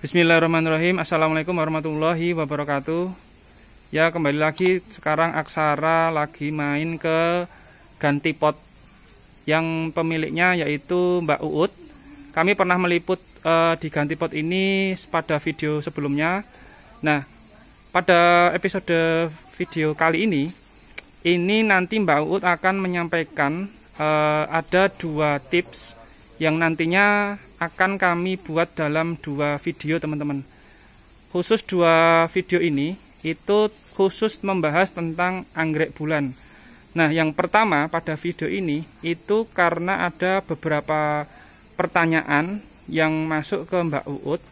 Bismillahirrahmanirrahim. Assalamualaikum warahmatullahi wabarakatuh. Ya, kembali lagi sekarang Aksara lagi main ke ganti pot yang pemiliknya yaitu Mbak Uut. Kami pernah meliput di ganti pot ini pada video sebelumnya. Nah, pada episode video kali ini nanti Mbak Uut akan menyampaikan ada 2 tips yang nantinya akan kami buat dalam 2 video, teman-teman. Khusus 2 video ini itu khusus membahas tentang anggrek bulan. Nah, yang pertama pada video ini itu karena ada beberapa pertanyaan yang masuk ke Mbak Uut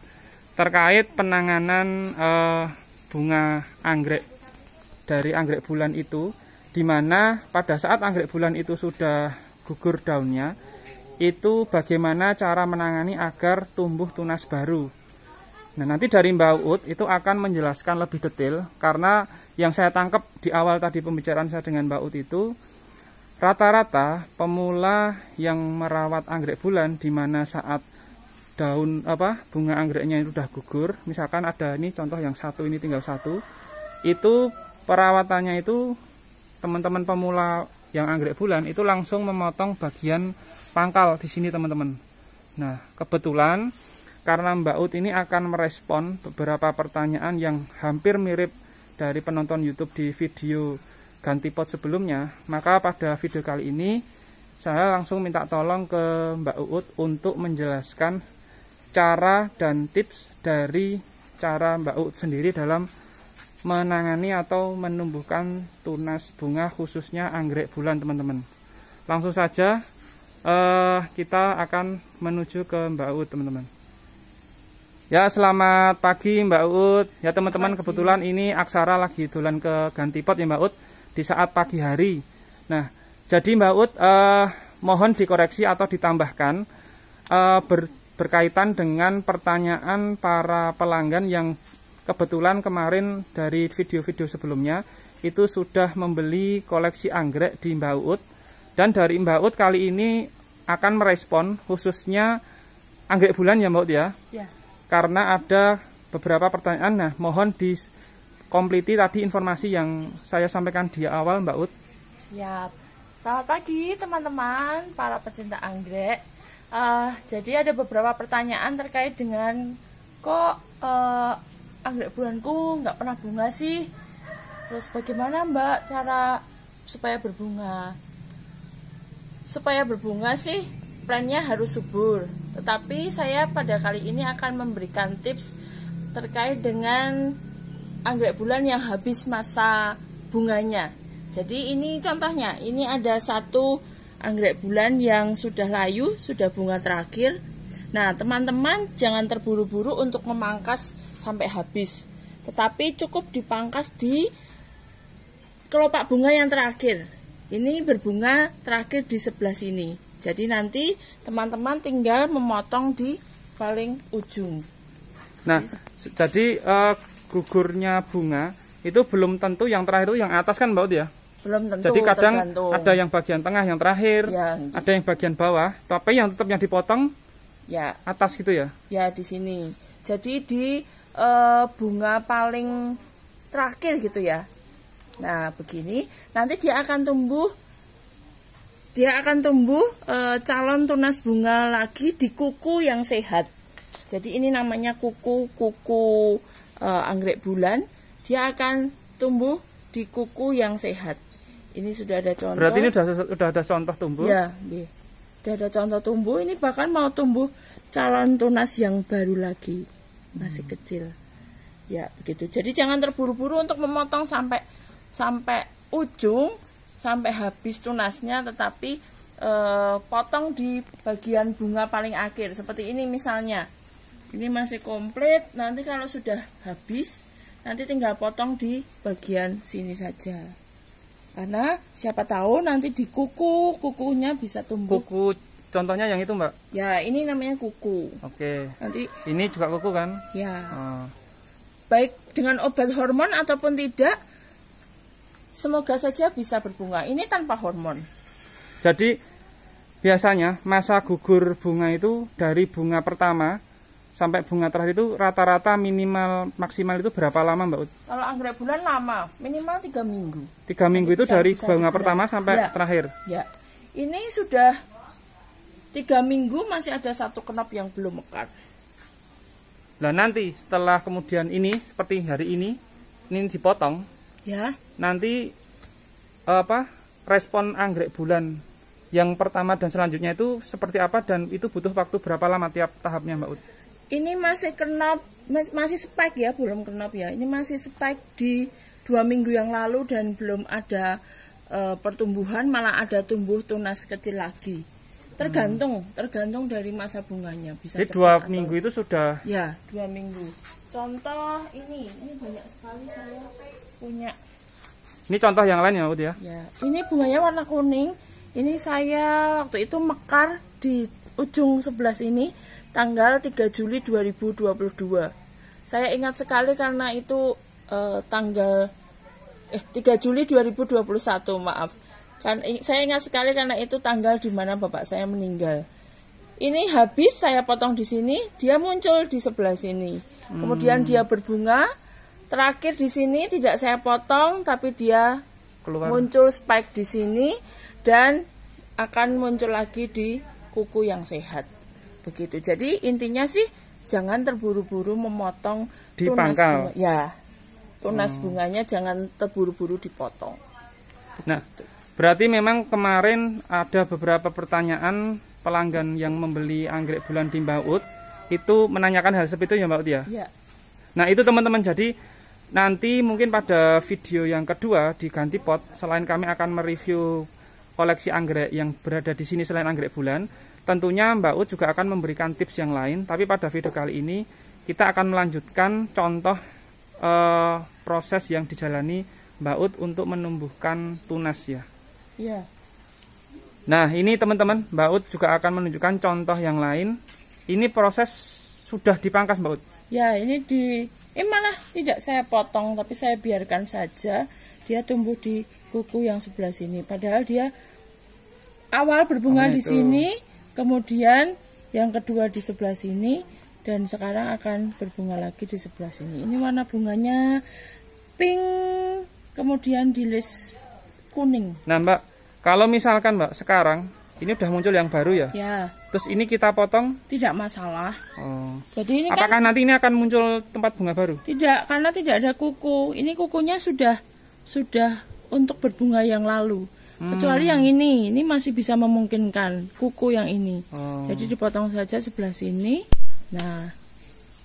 terkait penanganan bunga anggrek dari anggrek bulan itu, dimana pada saat anggrek bulan itu sudah gugur daunnya, itu bagaimana cara menangani agar tumbuh tunas baru. Nah, nanti dari Mbak Uut itu akan menjelaskan lebih detail, karena yang saya tangkap di awal tadi pembicaraan saya dengan Mbak Uut itu rata-rata pemula yang merawat anggrek bulan di mana saat daun bunga anggreknya itu sudah gugur, misalkan ada ini contoh yang satu ini tinggal satu, itu perawatannya itu teman-teman pemula yang anggrek bulan itu langsung memotong bagian pangkal di sini, teman-teman. Nah, kebetulan karena Mbak Uut ini akan merespon beberapa pertanyaan yang hampir mirip dari penonton YouTube di video ganti pot sebelumnya, maka pada video kali ini saya langsung minta tolong ke Mbak Uut untuk menjelaskan cara dan tips dari cara Mbak Uut sendiri dalam menangani atau menumbuhkan tunas bunga khususnya anggrek bulan, teman-teman. Langsung saja kita akan menuju ke Mbak Uut, teman-teman. Ya, selamat pagi Mbak Uut. Ya, teman-teman, kebetulan ini Aksara lagi dolan ke ganti pot ya Mbak Uut di saat pagi hari. Nah, jadi Mbak Uut mohon dikoreksi atau ditambahkan berkaitan dengan pertanyaan para pelanggan yang kebetulan kemarin dari video-video sebelumnya itu sudah membeli koleksi anggrek di Mbak Uut, dan dari Mbak Uut kali ini akan merespon khususnya anggrek bulan ya Mbak Uut ya. Ya. Karena ada beberapa pertanyaan. Nah, mohon dikompliti tadi informasi yang saya sampaikan di awal Mbak Uut. Siap. Selamat pagi teman-teman para pecinta anggrek. Jadi ada beberapa pertanyaan terkait dengan kok anggrek bulanku nggak pernah bunga sih. Terus bagaimana Mbak cara supaya berbunga? Supaya berbunga sih plannya harus subur. Tetapi saya pada kali ini akan memberikan tips terkait dengan anggrek bulan yang habis masa bunganya. Jadi ini contohnya, ini ada satu anggrek bulan yang sudah layu, sudah bunga terakhir. Nah, teman-teman jangan terburu-buru untuk memangkas sampai habis, tetapi cukup dipangkas di kelopak bunga yang terakhir. Ini berbunga terakhir di sebelah sini. Jadi nanti teman-teman tinggal memotong di paling ujung. Nah, jadi gugurnya bunga itu belum tentu yang terakhir itu yang atas kan Mbak Uut ya? Belum tentu. Jadi kadang tergantung. Ada yang bagian tengah yang terakhir, ya, ada yang bagian bawah, tapi yang tetap yang dipotong ya atas gitu ya? Ya, di sini. Jadi di bunga paling terakhir gitu ya. Nah, begini nanti dia akan tumbuh calon tunas bunga lagi di kuku yang sehat. Jadi ini namanya kuku anggrek bulan. Dia akan tumbuh di kuku yang sehat. Ini sudah ada contoh. Berarti ini sudah ada contoh tumbuh? Ya, sudah ada contoh tumbuh. Ini bahkan mau tumbuh calon tunas yang baru lagi, masih kecil. Ya, begitu. Jadi jangan terburu-buru untuk memotong sampai ujung, sampai habis tunasnya, tetapi potong di bagian bunga paling akhir. Seperti ini misalnya. Ini masih komplit, nanti kalau sudah habis, nanti tinggal potong di bagian sini saja. Karena siapa tahu nanti di kukunya bisa tumbuh. Kuku contohnya yang itu Mbak? Ya, ini namanya kuku. Oke. Nanti ini juga kuku kan? Ya. Baik dengan obat hormon ataupun tidak, semoga saja bisa berbunga. Ini tanpa hormon. Jadi biasanya masa gugur bunga itu dari bunga pertama sampai bunga terakhir itu rata-rata minimal maksimal itu berapa lama Mbak Ut? Kalau anggrek bulan lama, minimal 3 minggu. 3 minggu itu dari bunga pertama sampai ya, terakhir? Ya, ini sudah 3 minggu masih ada 1 kenop yang belum mekar. Nah nanti setelah kemudian ini seperti hari ini dipotong, ya. Nanti respon anggrek bulan yang pertama dan selanjutnya itu seperti apa dan itu butuh waktu berapa lama tiap tahapnya Mbak Ut? Ini masih kenop, masih spike ya, belum kenop ya. Ini masih spike di 2 minggu yang lalu dan belum ada pertumbuhan, malah ada tumbuh tunas kecil lagi. Tergantung dari masa bunganya. Bisa jadi 2 minggu itu sudah? Ya, 2 minggu. Contoh ini banyak sekali saya punya. Ini contoh yang lain ya Mbak ya? Ya, ini bunganya warna kuning. Ini saya waktu itu mekar di ujung sebelah sini tanggal 3 Juli 2022. Saya ingat sekali karena itu 3 Juli 2021, maaf. Saya ingat sekali karena itu tanggal di mana bapak saya meninggal. Ini habis saya potong di sini, dia muncul di sebelah sini. Kemudian dia berbunga. Terakhir di sini tidak saya potong, tapi dia keluar, muncul spike di sini dan akan muncul lagi di kuku yang sehat. Begitu. Jadi intinya sih jangan terburu-buru memotong di tunas pangkal. Bunga. Ya, tunas bunganya jangan terburu-buru dipotong. Begitu. Nah, berarti memang kemarin ada beberapa pertanyaan pelanggan yang membeli anggrek bulan di Mbak Ut itu menanyakan hal seperti itu ya Mbak Ut ya? Ya. Nah itu teman-teman, jadi nanti mungkin pada video yang kedua di Ganti Pot, selain kami akan mereview koleksi anggrek yang berada di sini selain anggrek bulan, tentunya Mbak Ut juga akan memberikan tips yang lain. Tapi pada video kali ini kita akan melanjutkan contoh proses yang dijalani Mbak Ut untuk menumbuhkan tunas ya. Iya. Nah ini teman-teman, Mbak Ut juga akan menunjukkan contoh yang lain. Ini proses sudah dipangkas Mbak Ut? Ya, ini malah tidak saya potong, tapi saya biarkan saja dia tumbuh di kuku yang sebelah sini. Padahal dia awal berbunga di sini, kemudian yang kedua di sebelah sini, dan sekarang akan berbunga lagi di sebelah sini. Ini warna bunganya pink, kemudian dilis kuning. Nah Mbak, kalau misalkan Mbak sekarang ini udah muncul yang baru ya? Ya. Terus ini kita potong? Tidak masalah. Oh. Jadi ini apakah nanti ini akan muncul tempat bunga baru? Tidak, karena tidak ada kuku. Ini kukunya sudah untuk berbunga yang lalu. Kecuali yang ini masih bisa memungkinkan kuku yang ini. Oh. Jadi dipotong saja sebelah sini. Nah,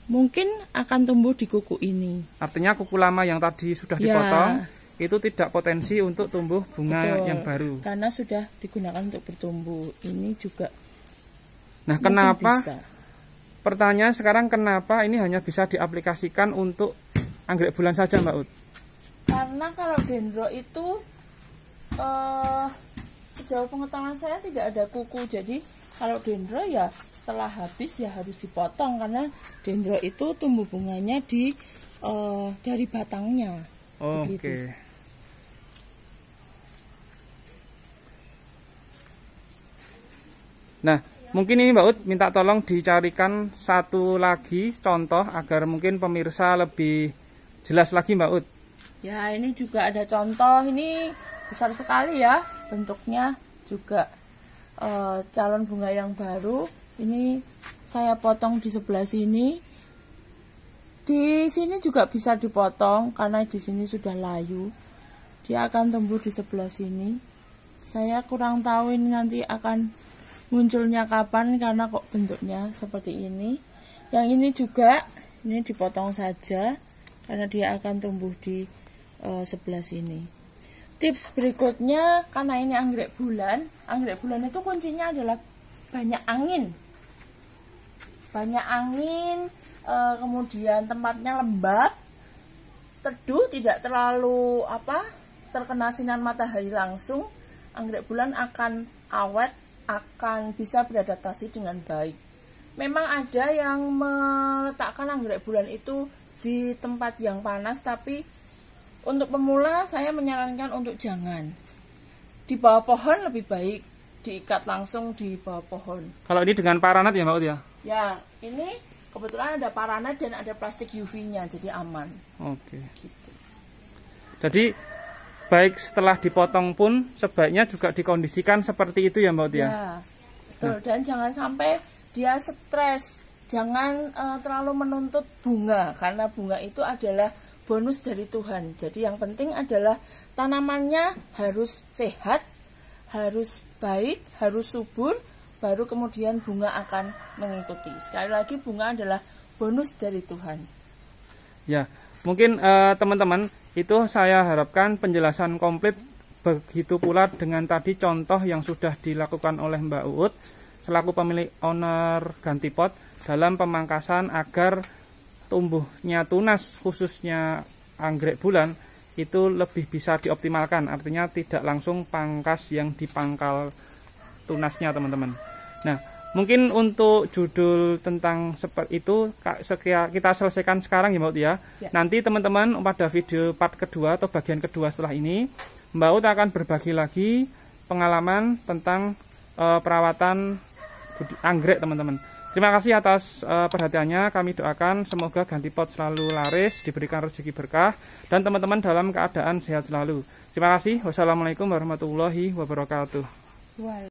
mungkin akan tumbuh di kuku ini. Artinya kuku lama yang tadi sudah dipotong itu tidak potensi untuk tumbuh bunga yang baru. Karena sudah digunakan untuk bertumbuh. Ini juga. Nah, kenapa? Bisa. Pertanyaan sekarang kenapa ini hanya bisa diaplikasikan untuk anggrek bulan saja, Mbak Ut? Karena kalau dendro itu sejauh pengetahuan saya tidak ada kuku. Jadi kalau dendro ya setelah habis ya harus dipotong karena dendro itu tumbuh bunganya dari batangnya. Oke. Nah, mungkin ini Mbak Ut minta tolong dicarikan satu lagi contoh agar mungkin pemirsa lebih jelas lagi Mbak Ut. Ya, ini juga ada contoh. Ini besar sekali ya bentuknya juga calon bunga yang baru. Ini saya potong di sebelah sini. Di sini juga bisa dipotong karena di sini sudah layu. Dia akan tumbuh di sebelah sini. Saya kurang tahu ini nanti akan munculnya kapan karena kok bentuknya seperti ini. Yang ini juga ini dipotong saja karena dia akan tumbuh di sebelah sini. Tips berikutnya, karena ini anggrek bulan itu kuncinya adalah banyak angin. Banyak angin, kemudian tempatnya lembab, teduh, tidak terlalu terkena sinar matahari langsung. Anggrek bulan akan awet, akan bisa beradaptasi dengan baik. Memang ada yang meletakkan anggrek bulan itu di tempat yang panas, tapi untuk pemula saya menyarankan untuk jangan. Di bawah pohon lebih baik, diikat langsung di bawah pohon. Kalau ini dengan paranat ya Mbak Ut ya? Ya, ini kebetulan ada parana dan ada plastik UV-nya, jadi aman. Oke. Gitu. Jadi baik setelah dipotong pun sebaiknya juga dikondisikan seperti itu ya Mbak Tia? Ya, betul. Dan jangan sampai dia stres. Jangan terlalu menuntut bunga, karena bunga itu adalah bonus dari Tuhan. Jadi yang penting adalah tanamannya harus sehat, harus baik, harus subur, baru kemudian bunga akan mengikuti. Sekali lagi, bunga adalah bonus dari Tuhan. Ya, mungkin teman-teman itu saya harapkan penjelasan komplit, begitu pula dengan tadi contoh yang sudah dilakukan oleh Mbak Uut selaku pemilik owner ganti pot dalam pemangkasan agar tumbuhnya tunas khususnya anggrek bulan itu lebih bisa dioptimalkan, artinya tidak langsung pangkas yang dipangkal tunasnya teman-teman. Nah, mungkin untuk judul tentang seperti itu kita selesaikan sekarang ya Mbak Ut ya. Nanti teman-teman pada video part kedua atau bagian kedua setelah ini Mbak Ut akan berbagi lagi pengalaman tentang perawatan anggrek teman-teman. Terima kasih atas perhatiannya. Kami doakan semoga ganti pot selalu laris, diberikan rezeki berkah, dan teman-teman dalam keadaan sehat selalu. Terima kasih. Wassalamualaikum warahmatullahi wabarakatuh.